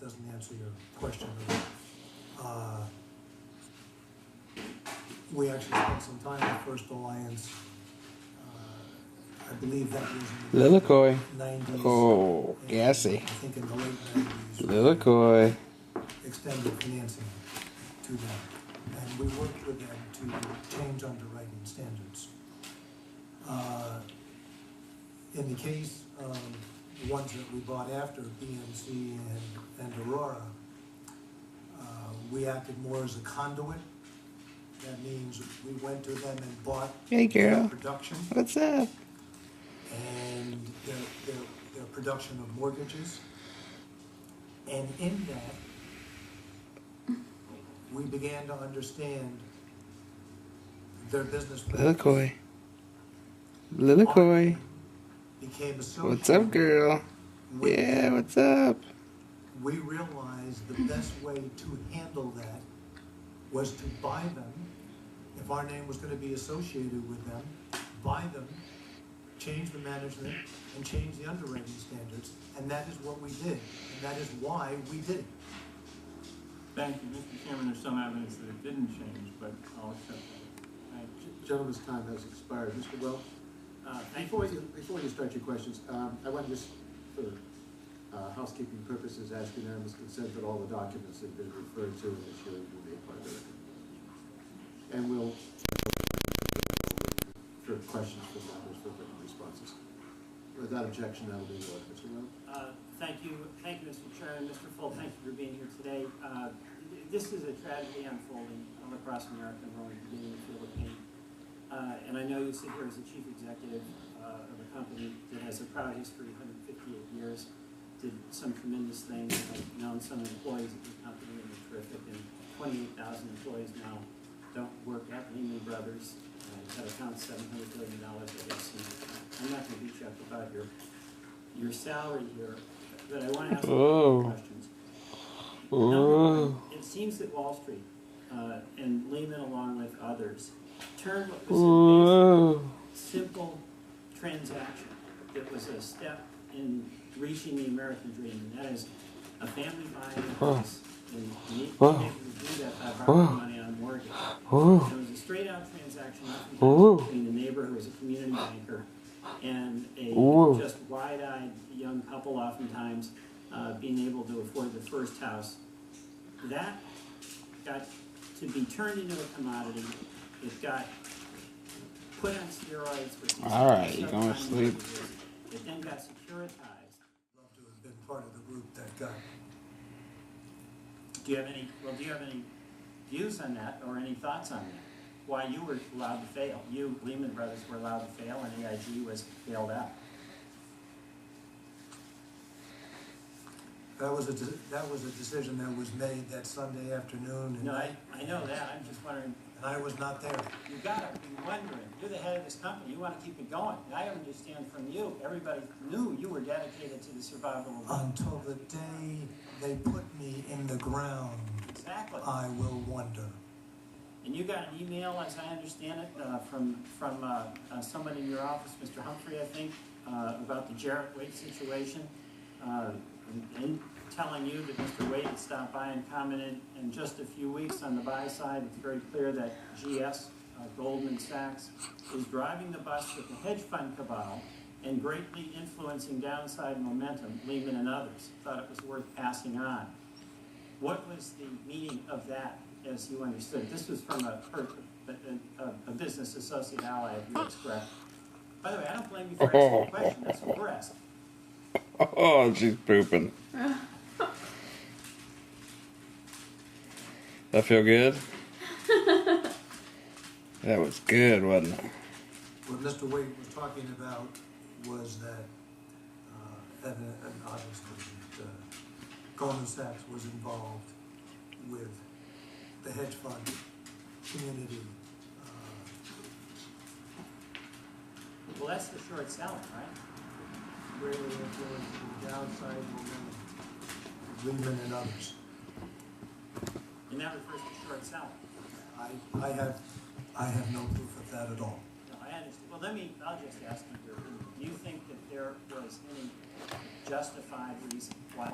doesn't answer your question. We actually spent some time with First Alliance. I believe that was in the Lilikoi. 90s. Oh, and gassy. I think in the late 90s. Lilikoi. Extended financing to them. And we worked with them to change underwriting standards. In the case of the ones that we bought after BMC and Aurora, we acted more as a conduit. That means we went to them and bought Hey, their girl. production What's up? and their production of mortgages. And in that, we began to understand their business practice. Lilikoi. Lilikoi. Became associated. What's up, girl? with Yeah, them. what's up? We realized the best way to handle that was to buy them. If our name was going to be associated with them, buy them, change the management, and change the underwriting standards. And that is what we did. And that is why we did it. Thank you, Mr. Chairman. There's some evidence that it didn't change, but I'll accept that. Thank you. Gentleman's time has expired. Mr. Welch? Before you start your questions, I want to just, for housekeeping purposes, ask unanimous consent that all the documents that have been referred to in this hearing will be a part of the record. And we'll for questions from members for written responses. Without objection, that will be the order. Mr. Welch? Thank you, Mr. Chairman. Mr. Full, thank you for being here today. This is a tragedy unfolding all across America, and we're only beginning to feel the pain. And I know you sit here as the chief executive of a company that has a proud history, 158 years, did some tremendous things. I've known some employees at the company, and they're terrific, and 28,000 employees now don't work at Lehman Brothers. That accounts $700 billion, I guess. And I'm not going to beat you up about your salary here, but I want to ask you a couple questions. Number one, it seems that Wall Street and Lehman, along with others, turned what was a basic, simple transaction that was a step in reaching the American dream, and that is a family buying a house and being able to do that by borrowing money on a mortgage. It was a straight-out transaction between a neighbor who was a community banker and a just wide-eyed young couple, oftentimes being able to afford the first house. That got to be turned into a commodity. It got put on steroids for these All right, you going to sleep? It then got securitized. Love to have been part of the group that got. Do you have any views on that or any thoughts on that? Why you were allowed to fail? You, Lehman Brothers, were allowed to fail, and AIG was bailed out. That was a decision that was made that Sunday afternoon, and No, I know that. I'm just wondering. and I was not there. You got to be wondering. You're the head of this company. You want to keep it going. And I understand from you. Everybody knew you were dedicated to the survival of life. Until the day they put me in the ground, Exactly. I will wonder. And you got an email, as I understand it, from someone in your office, Mr. Humphrey, I think, about the Jarrett Wade situation, and telling you that Mr. Wade had stopped by and commented in just a few weeks on the buy side. It's very clear that GS, Goldman Sachs, is driving the bus with the hedge fund cabal and greatly influencing downside momentum, Lehman and others. Thought it was worth passing on. What was the meaning of that, as you understood? This was from a business associate ally of yours, correct? By the way, I don't blame you for asking the question. That's what we're asking. Oh, she's pooping. That feel good? That was good, wasn't it? What Mr. Wade was talking about was that, and obviously, Goldman Sachs was involved with the hedge fund community. Well, that's the short selling, right? Greatly influencing the downside momentum, Lehman and others. And that refers to short selling. I have no proof of that at all. No, I understand. Well, I'll just ask you, do you think that there was any justified reason why